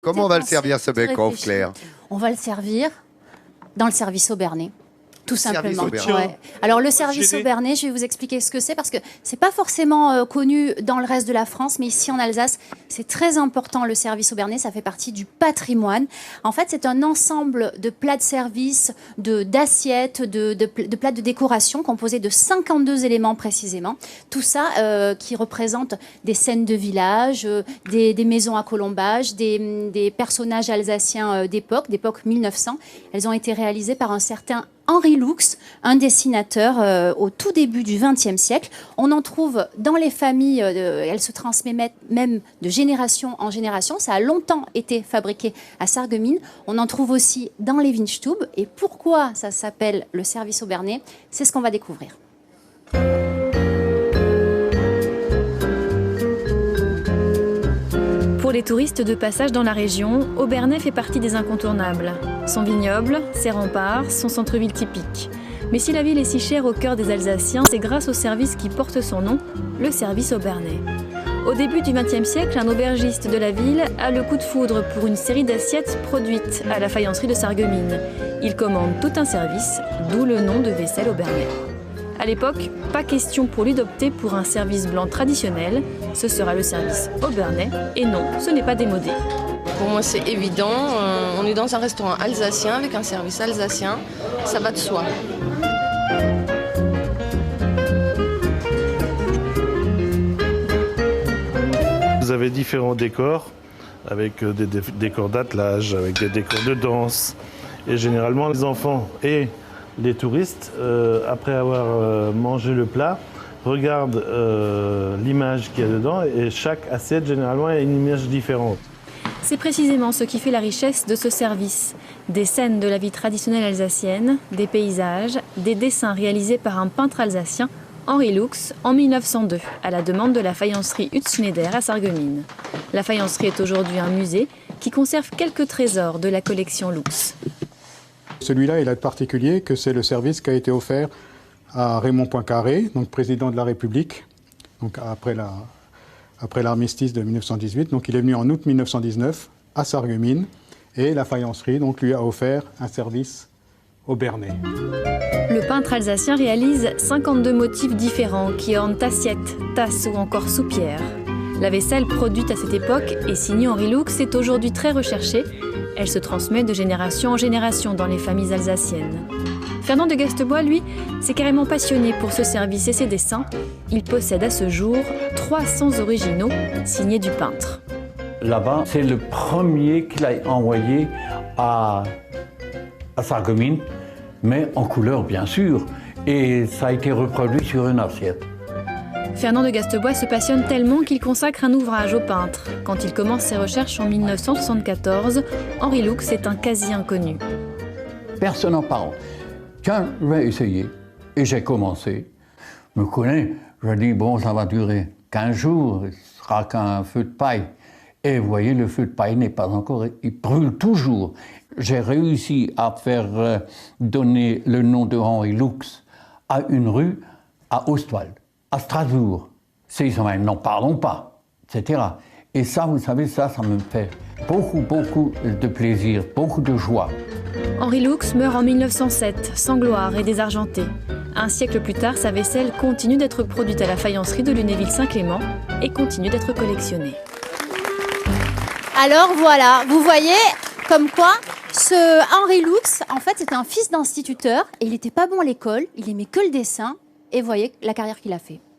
Comment on va le servir, ce tout bake-off, réfléchi. Claire? On va le servir dans le service Aubernais. Tout Service simplement. Aubernais. Ouais. Alors le service Aubernais, je vais vous expliquer ce que c'est parce que c'est pas forcément connu dans le reste de la France, mais ici en Alsace, c'est très important le service Aubernais. Ça fait partie du patrimoine. En fait, c'est un ensemble de plats de service, d'assiettes, de plats de décoration composés de 52 éléments précisément. Tout ça qui représente des scènes de village, des maisons à colombage, des personnages alsaciens d'époque 1900. Elles ont été réalisées par un certain Henri Lux, un dessinateur au tout début du XXe siècle. On en trouve dans les familles, elle se transmet même de génération en génération. Ça a longtemps été fabriqué à Sarreguemines. On en trouve aussi dans les Windstube. Et pourquoi ça s'appelle le service Aubernais? C'est ce qu'on va découvrir. Pour les touristes de passage dans la région, Aubernais fait partie des incontournables. Son vignoble, ses remparts, son centre-ville typique. Mais si la ville est si chère au cœur des Alsaciens, c'est grâce au service qui porte son nom, le service Aubernais. Au début du XXe siècle, un aubergiste de la ville a le coup de foudre pour une série d'assiettes produites à la faïencerie de Sarreguemines. Il commande tout un service, d'où le nom de vaisselle Aubernais. À l'époque, pas question pour lui d'opter pour un service blanc traditionnel, ce sera le service Aubernais, et non, ce n'est pas démodé. Pour moi, c'est évident, on est dans un restaurant alsacien avec un service alsacien, ça va de soi. Vous avez différents décors, avec des décors d'attelage, avec des décors de danse, et généralement les enfants et les touristes, après avoir mangé le plat, regardent l'image qu'il y a dedans et chaque assiette, généralement, a une image différente. C'est précisément ce qui fait la richesse de ce service. Des scènes de la vie traditionnelle alsacienne, des paysages, des dessins réalisés par un peintre alsacien, Henri Lux, en 1902, à la demande de la faïencerie Hutzschneider à Sarreguemines. La faïencerie est aujourd'hui un musée qui conserve quelques trésors de la collection Lux. Celui-là, il a de particulier que c'est le service qui a été offert à Raymond Poincaré, donc président de la République, donc après l'armistice de 1918. Donc il est venu en août 1919 à Sarreguemines et la faïencerie donc, lui a offert un service Aubernais. Le peintre alsacien réalise 52 motifs différents qui ornent assiettes, tasses ou encore soupières. La vaisselle produite à cette époque et signée Henri Lux est aujourd'hui très recherchée. Elle se transmet de génération en génération dans les familles alsaciennes. Fernand de Gastebois, lui, s'est carrément passionné pour ce service et ses dessins. Il possède à ce jour 300 originaux signés du peintre. Là-bas, c'est le premier qu'il a envoyé à Sarreguemines, mais en couleur bien sûr, et ça a été reproduit sur une assiette. Fernand de Gastebois se passionne tellement qu'il consacre un ouvrage au peintre. Quand il commence ses recherches en 1974, Henri Lux est un quasi-inconnu. Personne n'en parle. Tiens, je vais essayer. Et j'ai commencé. Je me connais, je dis, bon, ça va durer 15 jours, ce sera qu'un feu de paille. Et vous voyez, le feu de paille n'est pas encore, il brûle toujours. J'ai réussi à faire donner le nom de Henri Lux à une rue à Ostwald, à Strasbourg. C'est n'en parlons pas, etc. Et ça, vous savez, ça me fait beaucoup de plaisir, beaucoup de joie. Henri Lux meurt en 1907, sans gloire et désargenté. Un siècle plus tard, sa vaisselle continue d'être produite à la faïencerie de Lunéville-Saint-Clément et continue d'être collectionnée. Alors voilà, vous voyez comme quoi ce Henri Lux, en fait, c'était un fils d'instituteur et il n'était pas bon à l'école, il aimait que le dessin et vous voyez la carrière qu'il a fait.